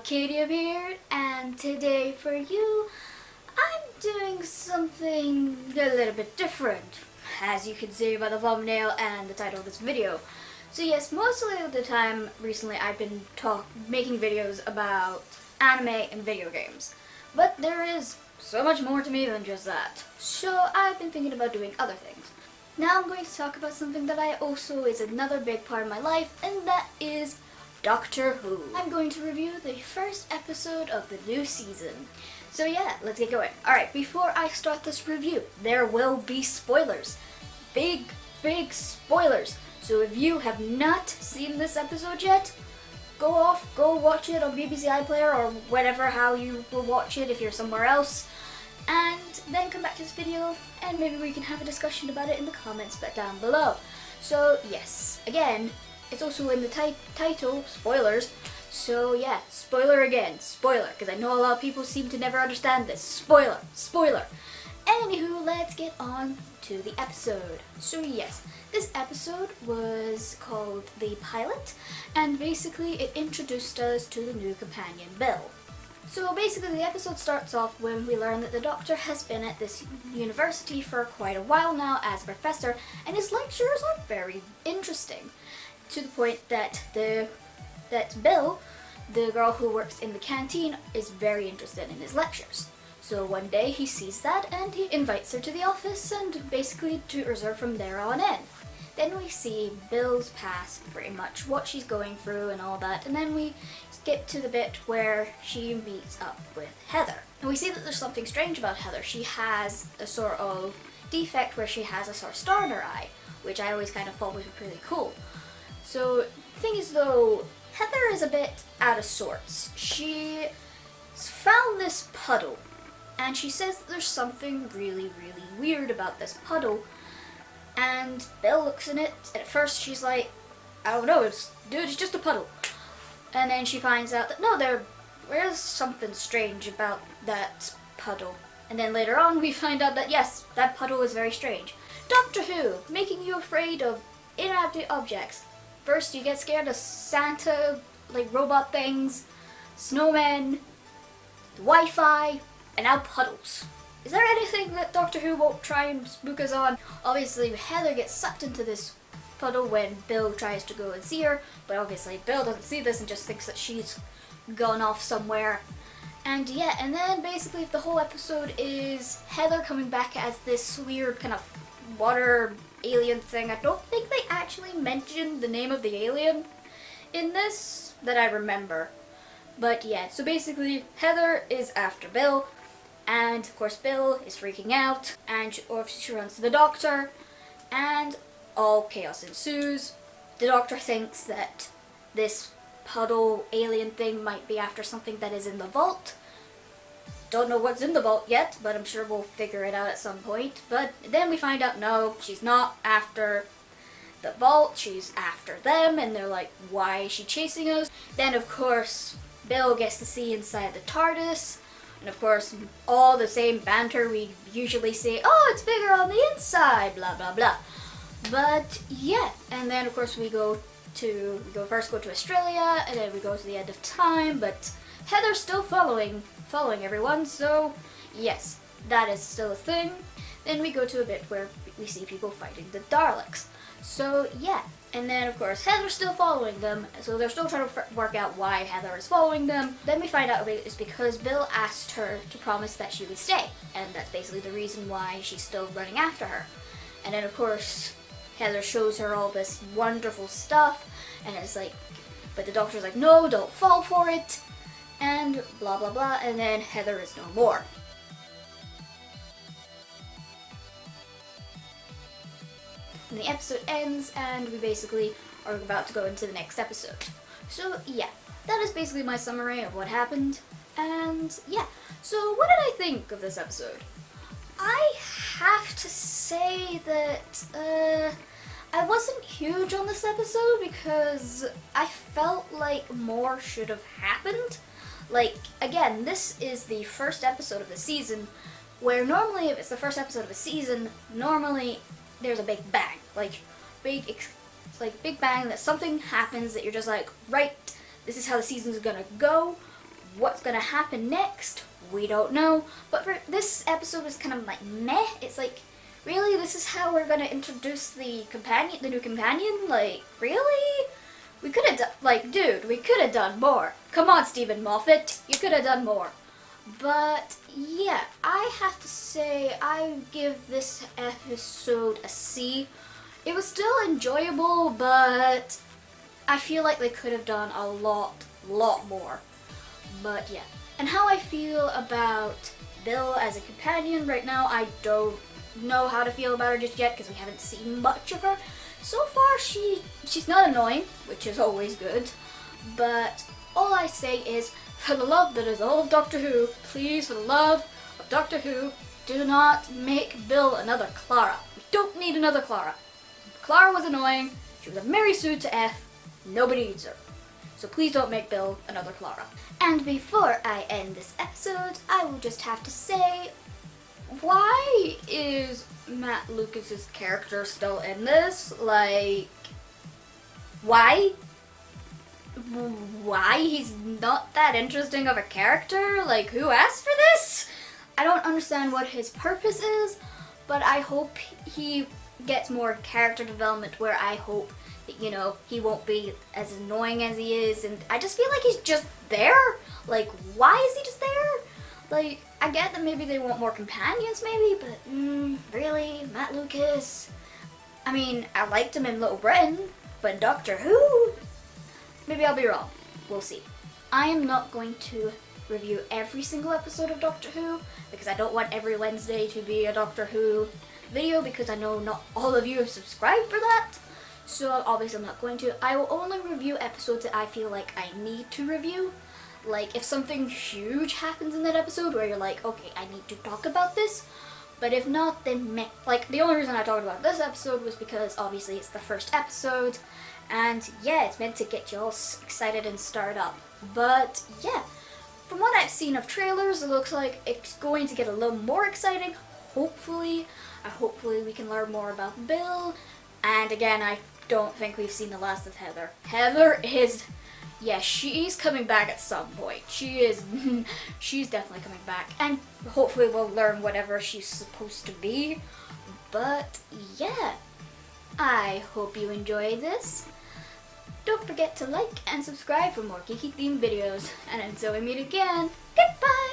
Katie appeared, and today for you, I'm doing something a little bit different, as you can see by the thumbnail and the title of this video. So yes, mostly of the time recently I've been making videos about anime and video games, but there is so much more to me than just that. So I've been thinking about doing other things. Now I'm going to talk about something that is another big part of my life, and that is Doctor Who. I'm going to review the first episode of the new season. So yeah, let's get going. Alright, before I start this review, there will be spoilers. Big spoilers. So if you have not seen this episode yet, go watch it on BBC iPlayer or whatever, how you will watch it if you're somewhere else. And then come back to this video and maybe we can have a discussion about it in the comments down below. So yes, again, it's also in the title, spoilers. So yeah, spoiler again, spoiler, because I know a lot of people seem to never understand this. Spoiler. Anywho, let's get on to the episode. So yes, this episode was called The Pilot, and basically it introduced us to the new companion, Bill. So basically the episode starts off when we learn that the Doctor has been at this university for quite a while now as a professor, and his lectures are very interesting. To the point that Bill, the girl who works in the canteen, is very interested in his lectures. So one day he sees that and he invites her to the office and basically tutors her from there on in. Then we see Bill's past, pretty much what she's going through and all that, and then we skip to the bit where she meets up with Heather. And we see that there's something strange about Heather. She has a sort of defect where she has a sort of star in her eye, which I always kind of thought was pretty cool. So the thing is though, Heather is a bit out of sorts. She found this puddle, and she says that there's something really weird about this puddle. And Bill looks in it, and at first she's like, I don't know, it's just a puddle. And then she finds out that no, there's something strange about that puddle. And then later on we find out that yes, that puddle is very strange. Doctor Who, making you afraid of inanimate objects. First you get scared of Santa, like robot things, snowmen, Wi-Fi, and now puddles. Is there anything that Doctor Who won't try and spook us on? Obviously Heather gets sucked into this puddle when Bill tries to go and see her, but obviously Bill doesn't see this and just thinks that she's gone off somewhere. And yeah, and then basically the whole episode is Heather coming back as this weird kind of water alien thing. I don't think they actually mentioned the name of the alien in this that I remember. But yeah, so basically Heather is after Bill, and of course Bill is freaking out, and she runs to the Doctor, and all chaos ensues. The Doctor thinks that this puddle alien thing might be after something that is in the vault. Don't know what's in the vault yet, but I'm sure we'll figure it out at some point. But then we find out, no, she's not after the vault, she's after them, and they're like, why is she chasing us? Then of course, Bill gets to see inside the TARDIS, and of course, all the same banter we usually say, oh, it's bigger on the inside, blah blah blah. But yeah, and then of course we first go to Australia, and then we go to the end of time, but Heather's still following everyone, so yes, that is still a thing. Then we go to a bit where we see people fighting the Daleks. So yeah, and then of course Heather's still following them, so they're still trying to work out why Heather is following them. Then we find out it's because Bill asked her to promise that she would stay, and that's basically the reason why she's still running after her. And then of course Heather shows her all this wonderful stuff, and it's like, but the Doctor's like, no, don't fall for it, and blah blah blah, and then Heather is no more. And the episode ends, and we basically are about to go into the next episode. So yeah, that is basically my summary of what happened, and yeah, so what did I think of this episode? I have to say that I wasn't huge on this episode because I felt like more should have happened. Like, again, this is the first episode of the season, where normally if it's the first episode of a season, normally there's a big bang. Like, big bang that something happens that you're just like, right, this is how the season's gonna go. What's gonna happen next? We don't know. But for this episode was kind of like meh. It's like, really, this is how we're gonna introduce the new companion? Like, really? We could have done, like, dude, we could have done more. Come on, Stephen Moffat, you could have done more. But yeah, I have to say I give this episode a C. It was still enjoyable, but I feel like they could have done a lot more. But yeah. And how I feel about Bill as a companion right now, I don't know how to feel about her just yet because we haven't seen much of her. So far, she's not annoying, which is always good. But all I say is, for the love that is all of Doctor Who, please, for the love of Doctor Who, do not make Bill another Clara. We don't need another Clara. Clara was annoying. She was a Mary Sue to F. Nobody needs her. So please don't make Bill another Clara. And before I end this episode, I will just have to say, why is Matt Lucas's character still in this? Like, why? Why? He's not that interesting of a character? Like, who asked for this? I don't understand what his purpose is, but I hope he gets more character development where I hope that, you know, he won't be as annoying as he is, and I just feel like he's just there. Like, why is he just there? Like, I get that maybe they want more companions, maybe, but really, Matt Lucas? I mean, I liked him in Little Britain, but Doctor Who? Maybe I'll be wrong. We'll see. I am not going to review every single episode of Doctor Who, because I don't want every Wednesday to be a Doctor Who video, because I know not all of you have subscribed for that. So obviously I'm not going to. I will only review episodes that I feel like I need to review. Like, if something huge happens in that episode where you're like, okay, I need to talk about this. But if not, then meh. Like, the only reason I talked about this episode was because obviously it's the first episode. And yeah, it's meant to get you all excited and start up. But yeah, from what I've seen of trailers, it looks like it's going to get a little more exciting. Hopefully we can learn more about Bill. And again, I don't think we've seen the last of Heather. Heather is... yeah, she's coming back at some point. She's definitely coming back. And hopefully we'll learn whatever she's supposed to be. But yeah, I hope you enjoyed this. Don't forget to like and subscribe for more geeky themed videos. And until we meet again, goodbye!